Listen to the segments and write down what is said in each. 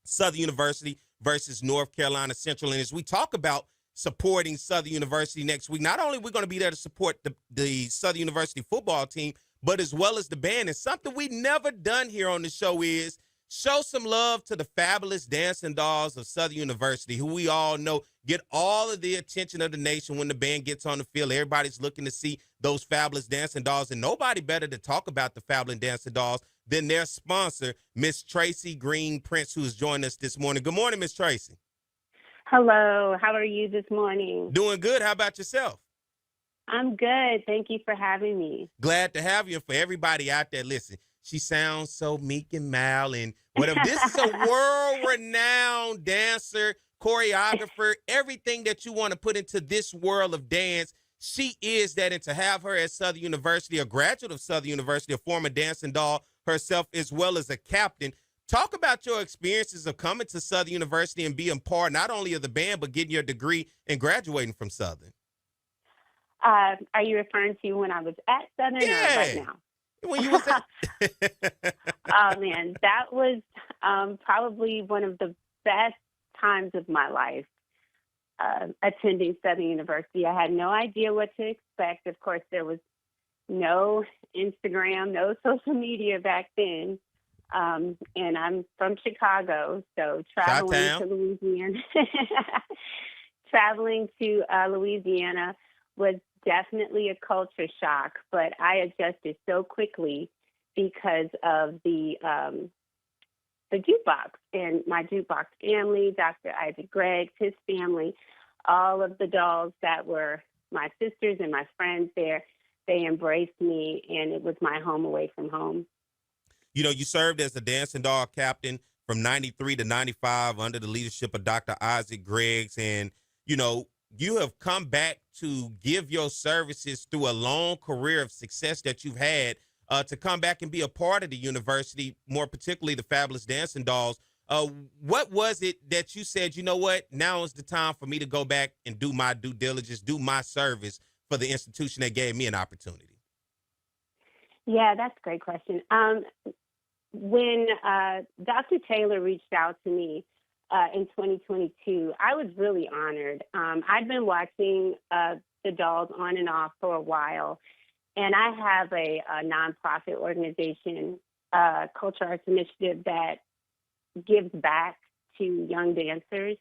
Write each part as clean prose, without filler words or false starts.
Southern University versus North Carolina Central. And as we talk about supporting Southern University next week, not only are we going to be there to support the Southern University football team, but as well as the band. And something we never done here on the show is show some love to the fabulous dancing dolls of Southern University, who we all know get all of the attention of the nation when the band gets on the field. Everybody's looking to see those fabulous dancing dolls, and nobody better to talk about the fabulous dancing dolls than their sponsor, Miss Traci Green Prince, who has joined us this morning. Good morning, Miss Traci. Hello. How are you this morning? Doing good. How about yourself? I'm good. Thank you for having me. Glad to have you. And for everybody out there, listen, she sounds so meek and mild and whatever. This is a world-renowned dancer, choreographer, everything that you want to put into this world of dance. She is that. And to have her at Southern University, a graduate of Southern University, a former dancing doll herself, as well as a captain. Talk about your experiences of coming to Southern University and being part not only of the band, but getting your degree and graduating from Southern. Are you referring to when I was at Southern or right now? When you was at... Oh, man, that was probably one of the best times of my life, attending Southern University. I had no idea what to expect. Of course, there was no Instagram, no social media back then. And I'm from Chicago, so traveling to Louisiana was definitely a culture shock, but I adjusted so quickly because of the jukebox and my jukebox family, Dr. Isaac Greggs, his family, all of the dolls that were my sisters and my friends there, they embraced me, and it was my home away from home. You know, you served as the dancing doll captain from 93 to 95 under the leadership of Dr. Isaac Greggs. And, you know, you have come back to give your services through a long career of success that you've had to come back and be a part of the university, more particularly the fabulous dancing dolls. What was it that you said, you know what, now is the time for me to go back and do my due diligence, do my service for the institution that gave me an opportunity? Yeah, that's a great question. When Dr. Taylor reached out to me in 2022, I was really honored. I'd been watching the dolls on and off for a while, and I have a nonprofit organization, Culture Arts Initiative, that gives back to young dancers.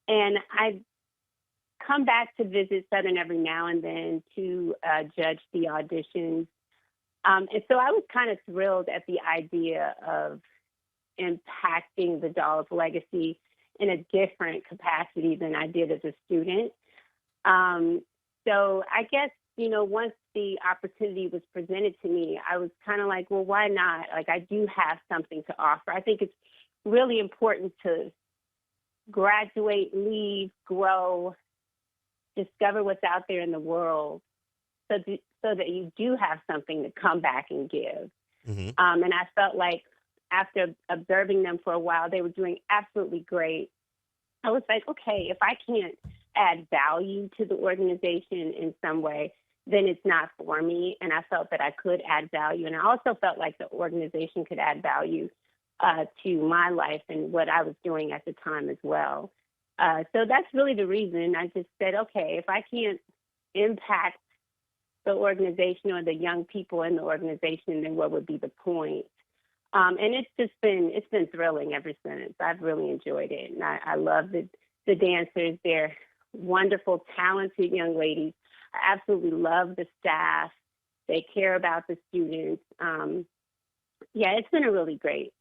And I come back to visit Southern every now and then to judge the auditions. And so I was kind of thrilled at the idea of impacting the doll's legacy in a different capacity than I did as a student. So I guess, you know, once the opportunity was presented to me, I was kind of like, well, why not? Like, I do have something to offer. I think it's really important to graduate, leave, grow, discover what's out there in the world so that you do have something to come back and give. Mm-hmm. And I felt like after observing them for a while, they were doing absolutely great. I was like, okay, if I can't add value to the organization in some way, then it's not for me. And I felt that I could add value. And I also felt like the organization could add value to my life and what I was doing at the time as well. So that's really the reason. I just said, okay, if I can't impact the organization or the young people in the organization, then what would be the point? And it's been thrilling ever since. I've really enjoyed it. And I love the dancers. They're wonderful, talented young ladies. I absolutely love the staff. They care about the students. Yeah, it's been a really great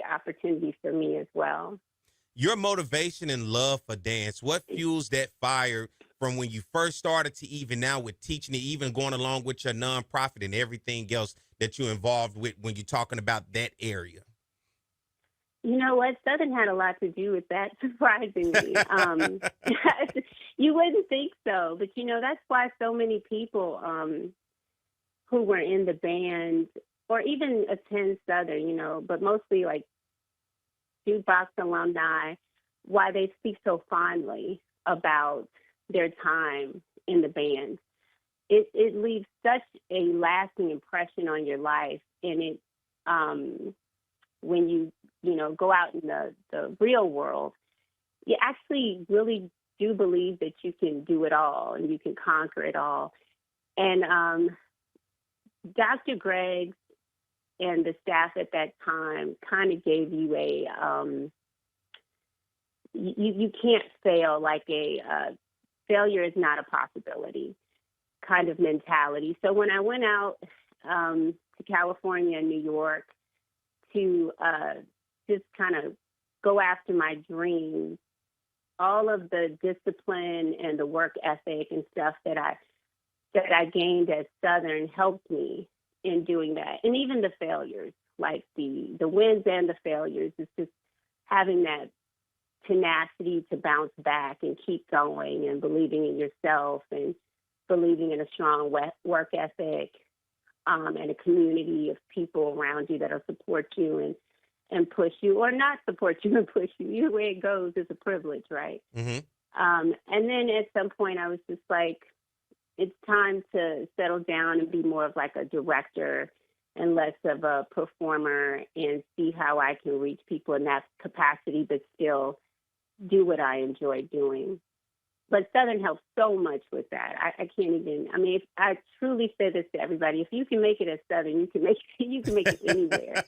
opportunity for me as well. Your motivation and love for dance, what fuels that fire from when you first started to even now with teaching it, even going along with your nonprofit and everything else that you're involved with when you're talking about that area? You know what? Southern had a lot to do with that, surprisingly. You wouldn't think so, but, you know, that's why so many people who were in the band or even attend Southern, you know, but mostly like jukebox alumni, why they speak so fondly about their time in the band. It leaves such a lasting impression on your life, and it when you go out in the real world, you actually really do believe that you can do it all and you can conquer it all. And Dr. Gregg and the staff at that time kind of gave you a you can't fail, like a failure is not a possibility kind of mentality. So when I went out to California and New York to just kind of go after my dreams, all of the discipline and the work ethic and stuff that I gained at Southern helped me in doing that. And even the failures, like the wins and the failures, is just having that tenacity to bounce back and keep going and believing in yourself and believing in a strong work ethic and a community of people around you that'll support you and push you, or not support you and push you. Either way it goes is a privilege, right? Mm-hmm. And then at some point I was just like, it's time to settle down and be more of like a director and less of a performer, and see how I can reach people in that capacity, but still do what I enjoy doing. But Southern helps so much with that. I can't even. I mean, if I truly say this to everybody: if you can make it at Southern, you can make it anywhere.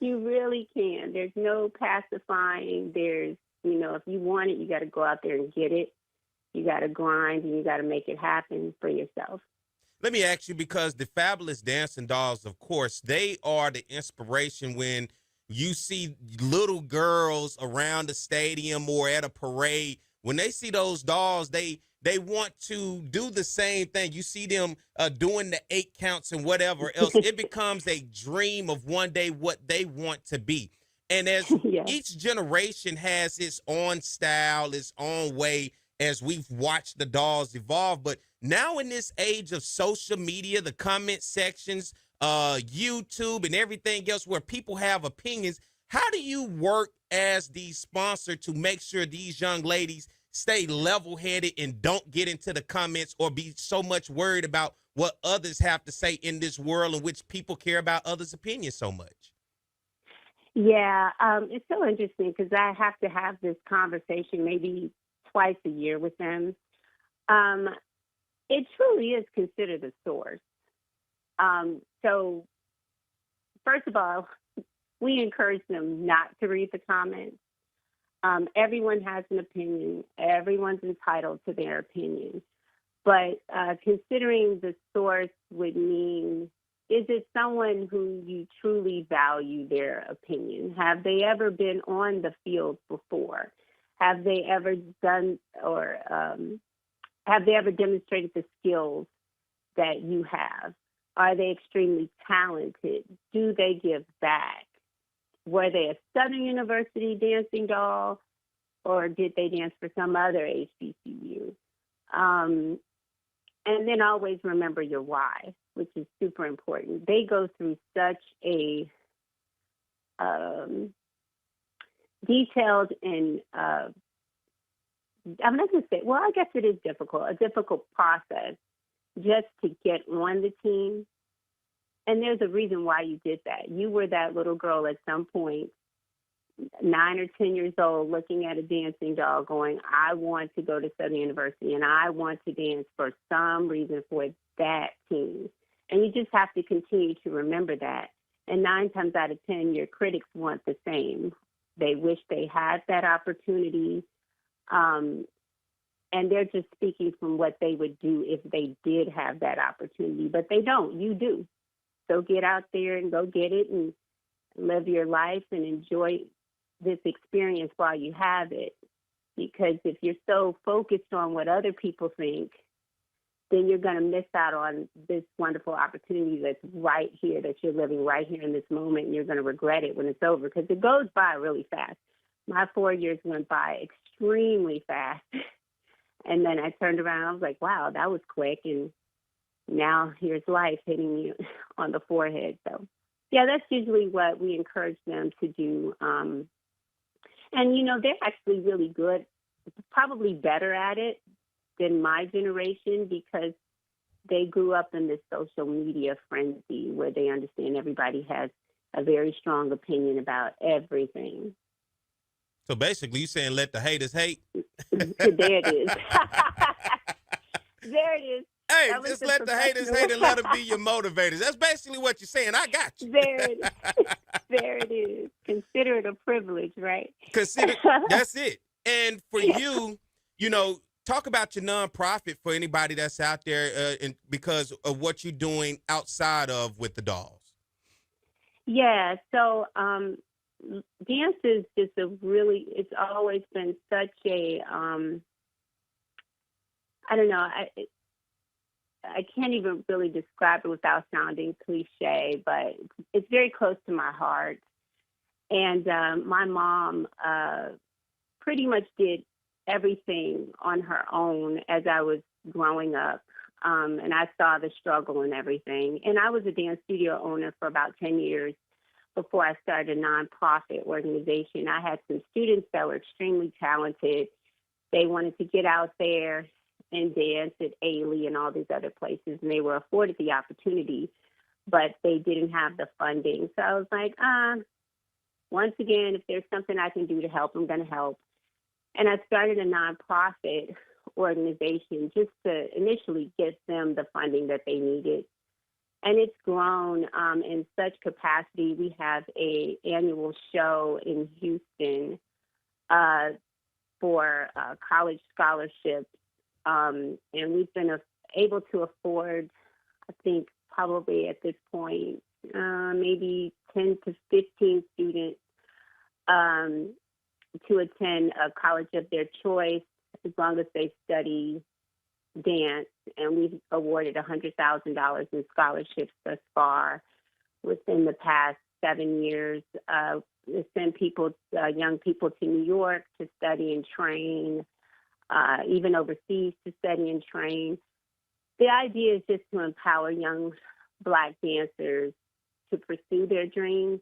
You really can. There's no pacifying. There's, if you want it, you got to go out there and get it. You got to grind, and you got to make it happen for yourself. Let me ask you, because the Fabulous Dancing Dolls, of course, they are the inspiration when you see little girls around the stadium or at a parade. When they see those dolls, they want to do the same thing. You see them doing the 8 counts and whatever else. It becomes a dream of one day what they want to be. And as each generation has its own style, its own way, as we've watched the dolls evolve. But now in this age of social media, the comment sections, YouTube and everything else where people have opinions, how do you work as the sponsor to make sure these young ladies stay level-headed and don't get into the comments or be so much worried about what others have to say in this world in which people care about others' opinions so much? Yeah, it's so interesting because I have to have this conversation maybe twice a year with them. It truly is considered a source. So first of all, we encourage them not to read the comments. Everyone has an opinion. Everyone's entitled to their opinion. But considering the source would mean, is it someone who you truly value their opinion? Have they ever been on the field before? Have they ever done or have they ever demonstrated the skills that you have? Are they extremely talented? Do they give back? Were they a Southern University dancing doll, or did they dance for some other HBCU? And then always remember your why, which is super important. They go through such a detailed and I'm not going to say, well, I guess it is a difficult process just to get on the team. And there's a reason why you did that. You were that little girl at some point, 9 or 10 years old, looking at a dancing doll going, I want to go to Southern University and I want to dance for some reason for that team. And you just have to continue to remember that. And 9 times out of 10, your critics want the same. They wish they had that opportunity. And they're just speaking from what they would do if they did have that opportunity, but they don't. You do. So get out there and go get it and live your life and enjoy this experience while you have it. Because if you're so focused on what other people think, then you're going to miss out on this wonderful opportunity that's right here, that you're living right here in this moment, and you're going to regret it when it's over because it goes by really fast. My 4 years went by extremely fast. And then I turned around, I was like, wow, that was quick. And now here's life hitting you on the forehead. So, yeah, that's usually what we encourage them to do. And, they're actually really good, probably better at it than my generation because they grew up in this social media frenzy where they understand everybody has a very strong opinion about everything. So basically, you saying let the haters hate. There it is. There it is. Hey, That was just the let the haters professional. hate and let them be your motivators. That's basically what you're saying. I got you. There it is. There it is. Consider it a privilege, right? Consider that's it. And for Yeah. you, you know, talk about your nonprofit for anybody that's out there, and because of what you're doing outside of with the dolls. Yeah. So dance is just it's always been such a, I don't know, I can't even really describe it without sounding cliche, but it's very close to my heart. And my mom pretty much did everything on her own as I was growing up. And I saw the struggle and everything. And I was a dance studio owner for about 10 years before I started a nonprofit organization. I had some students that were extremely talented. They wanted to get out there and dance at Ailey and all these other places, and they were afforded the opportunity, but they didn't have the funding. So I was like, once again, if there's something I can do to help, I'm going to help. And I started a nonprofit organization just to initially get them the funding that they needed. And it's grown in such capacity. We have an annual show in Houston for college scholarships. And we've been able to afford, I think, probably at this point, maybe 10 to 15 students to attend a college of their choice as long as they study dance. And we've awarded $100,000 in scholarships thus far within the past 7 years. We send people, young people to New York to study and train, even overseas to study and train. The idea is just to empower young Black dancers to pursue their dreams,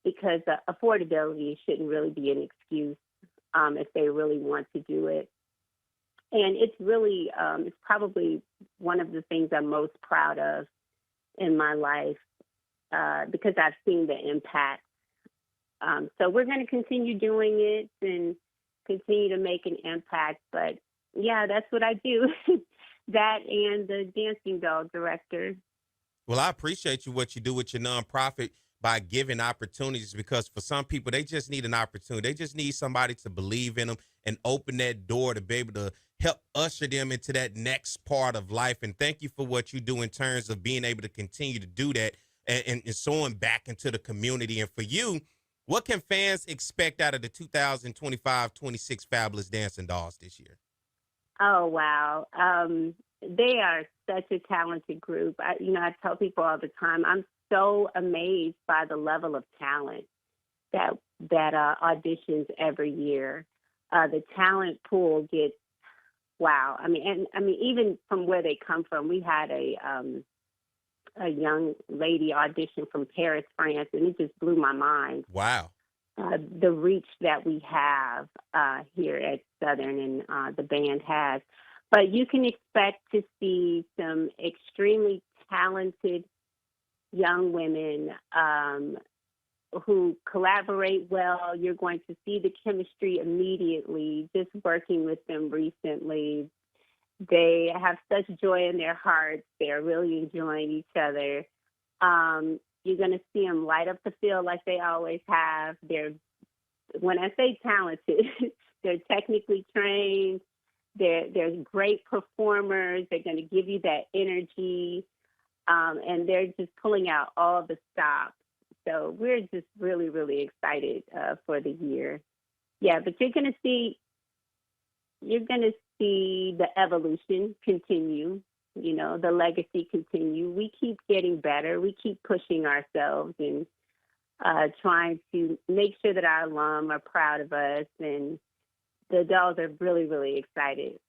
because affordability shouldn't really be an excuse if they really want to do it. And it's really, it's probably one of the things I'm most proud of in my life because I've seen the impact. So we're going to continue doing it and continue to make an impact. But yeah, that's what I do. That and the dancing doll director. Well, I appreciate you what you do with your nonprofit by giving opportunities, because for some people, they just need an opportunity. They just need somebody to believe in them and open that door to be able to help usher them into that next part of life. And thank you for what you do in terms of being able to continue to do that and sowing back into the community. And for you, what can fans expect out of the 2025-26 Fabulous Dancing Dolls this year? Oh, wow. They are such a talented group. I tell people all the time, I'm so amazed by the level of talent that auditions every year. The talent pool gets, wow. I mean, even from where they come from, we had a young lady audition from Paris, France, and it just blew my mind. Wow. The reach that we have here at Southern and the band has. But you can expect to see some extremely talented young women who collaborate well. You're going to see the chemistry immediately, just working with them recently. They have such joy in their hearts. They're really enjoying each other. You're going to see them light up the field like they always have. When I say talented, they're technically trained. They're great performers. They're going to give you that energy. And they're just pulling out all the stops. So we're just really, really excited for the year. Yeah, but you're going to see the evolution continue, the legacy continue. We keep getting better. We keep pushing ourselves and trying to make sure that our alum are proud of us. And the dolls are really, really excited.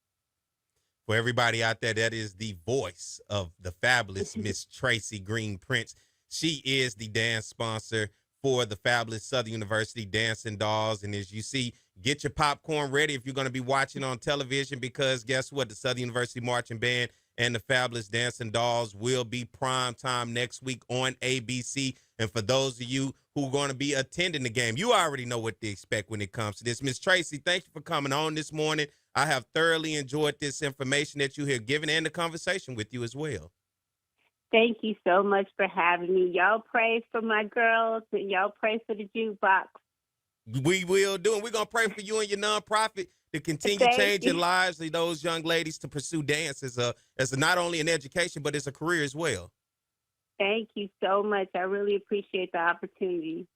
For everybody out there, that is the voice of the fabulous Miss Traci Prince. She is the dance sponsor for the fabulous Southern University Dancing Dolls. And as you see, get your popcorn ready if you're going to be watching on television, because guess what? The Southern University Marching Band and the fabulous Dancing Dolls will be prime time next week on ABC. And for those of you who are going to be attending the game, you already know what to expect when it comes to this. Miss Traci, thank you for coming on this morning. I have thoroughly enjoyed this information that you have given and the conversation with you as well. Thank you so much for having me. Y'all pray for my girls and y'all pray for the jukebox. We will do, and we're going to pray for you and your nonprofit to continue changing lives of those young ladies to pursue dance as not only an education, but as a career as well. Thank you so much. I really appreciate the opportunity.